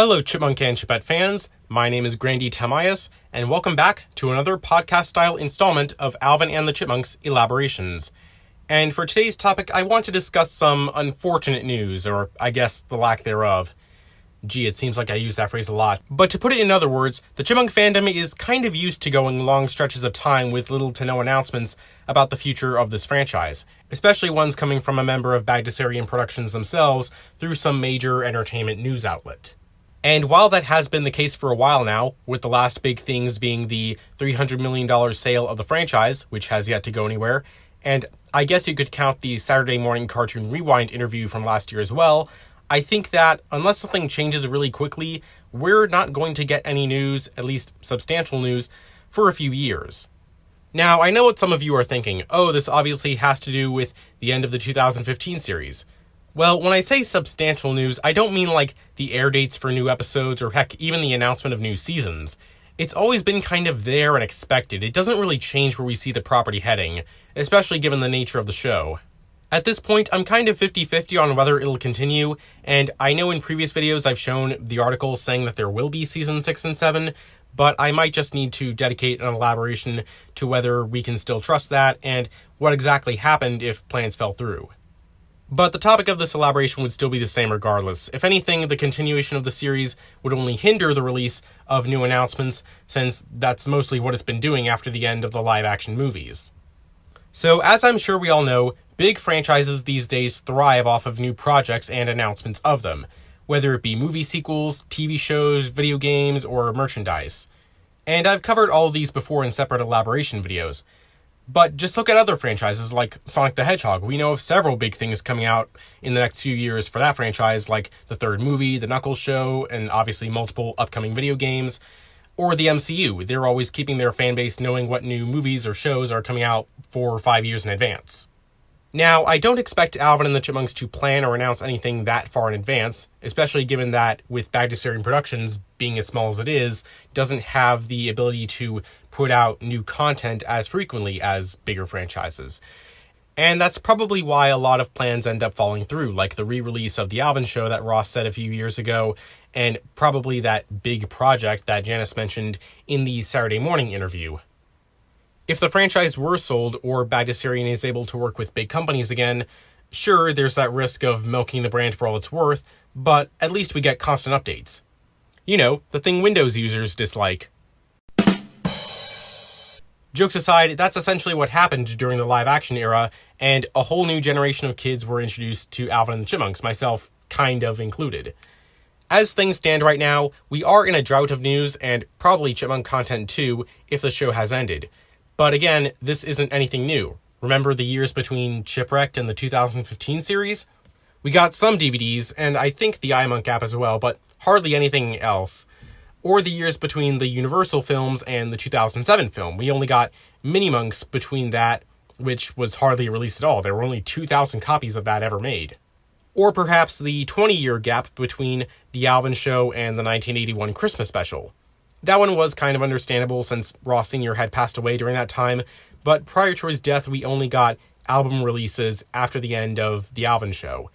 Hello, Chipmunk and Chipette fans. My name is Grandy Tamias, and welcome back to another podcast-style installment of Alvin and the Chipmunks Elaborations. And for today's topic, I want to discuss some unfortunate news, or I guess the lack thereof. Gee, it seems like I use that phrase a lot. But to put it in other words, the Chipmunk fandom is kind of used to going long stretches of time with little to no announcements about the future of this franchise, especially ones coming from a member of Bagdasarian Productions themselves through some major entertainment news outlet. And while that has been the case for a while now, with the last big things being the $300 million sale of the franchise, which has yet to go anywhere, and I guess you could count the Saturday Morning Cartoon Rewind interview from last year as well, I think that unless something changes really quickly, we're not going to get any news, at least substantial news, for a few years. Now, I know what some of you are thinking. Oh, this obviously has to do with the end of the 2015 series. Well, when I say substantial news, I don't mean like the air dates for new episodes or heck, even the announcement of new seasons. It's always been kind of there and expected. It doesn't really change where we see the property heading, especially given the nature of the show. At this point, I'm kind of 50-50 on whether it'll continue, and I know in previous videos I've shown the articles saying that there will be season 6 and 7, but I might just need to dedicate an elaboration to whether we can still trust that and what exactly happened if plans fell through. But the topic of this elaboration would still be the same regardless. If anything, the continuation of the series would only hinder the release of new announcements, since that's mostly what it's been doing after the end of the live-action movies. So, as I'm sure we all know, big franchises these days thrive off of new projects and announcements of them, whether it be movie sequels, TV shows, video games, or merchandise. And I've covered all of these before in separate elaboration videos. But just look at other franchises like Sonic the Hedgehog. We know of several big things coming out in the next few years for that franchise, like the third movie, the Knuckles show, and obviously multiple upcoming video games. Or the MCU. They're always keeping their fan base knowing what new movies or shows are coming out 4 or 5 years in advance. Now, I don't expect Alvin and the Chipmunks to plan or announce anything that far in advance, especially given that with Bagdasarian Productions being as small as it is, doesn't have the ability to put out new content as frequently as bigger franchises. And that's probably why a lot of plans end up falling through, like the re-release of the Alvin show that Ross said a few years ago, and probably that big project that Janice mentioned in the Saturday morning interview. If the franchise were sold or Bagdasarian is able to work with big companies again, sure, there's that risk of milking the brand for all it's worth, but at least we get constant updates. You know, the thing Windows users dislike. Jokes aside, that's essentially what happened during the live-action era, and a whole new generation of kids were introduced to Alvin and the Chipmunks, myself kind of included. As things stand right now, we are in a drought of news, and probably Chipmunk content too, if the show has ended. But again, this isn't anything new. Remember the years between Chipwrecked and the 2015 series? We got some DVDs, and I think the iMonk app as well, but hardly anything else. Or the years between the Universal films and the 2007 film. We only got Mini-Monks between that, which was hardly released at all. There were only 2,000 copies of that ever made. Or perhaps the 20-year gap between the Alvin show and the 1981 Christmas special. That one was kind of understandable since Ross Sr. had passed away during that time, but prior to his death we only got album releases after the end of the Alvin show.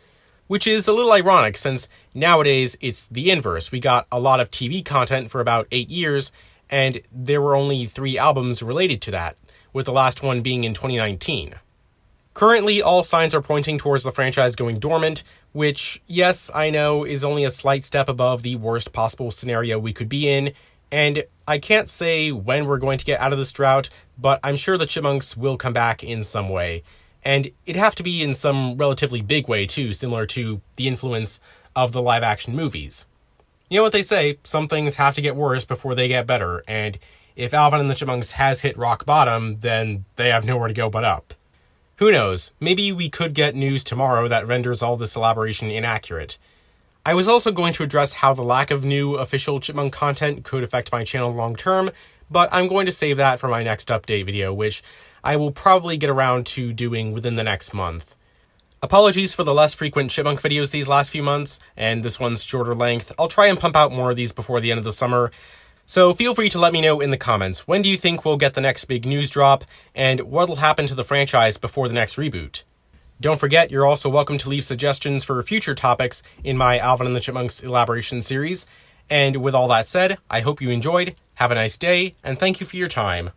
Which is a little ironic since nowadays it's the inverse. We got a lot of TV content for about 8 years, and there were only 3 albums related to that, with the last one being in 2019. Currently, all signs are pointing towards the franchise going dormant, which, yes, I know, is only a slight step above the worst possible scenario we could be in, and I can't say when we're going to get out of this drought, but I'm sure the Chipmunks will come back in some way. And it'd have to be in some relatively big way too, similar to the influence of the live-action movies. You know what they say, some things have to get worse before they get better, and if Alvin and the Chipmunks has hit rock bottom, then they have nowhere to go but up. Who knows, maybe we could get news tomorrow that renders all this elaboration inaccurate. I was also going to address how the lack of new official Chipmunk content could affect my channel long term, but I'm going to save that for my next update video, which I will probably get around to doing within the next month. Apologies for the less frequent Chipmunk videos these last few months, and this one's shorter length. I'll try and pump out more of these before the end of the summer, so feel free to let me know in the comments, when do you think we'll get the next big news drop, and what'll happen to the franchise before the next reboot? Don't forget, you're also welcome to leave suggestions for future topics in my Alvin and the Chipmunks Elaboration series, And with all that said, I hope you enjoyed, have a nice day, and thank you for your time.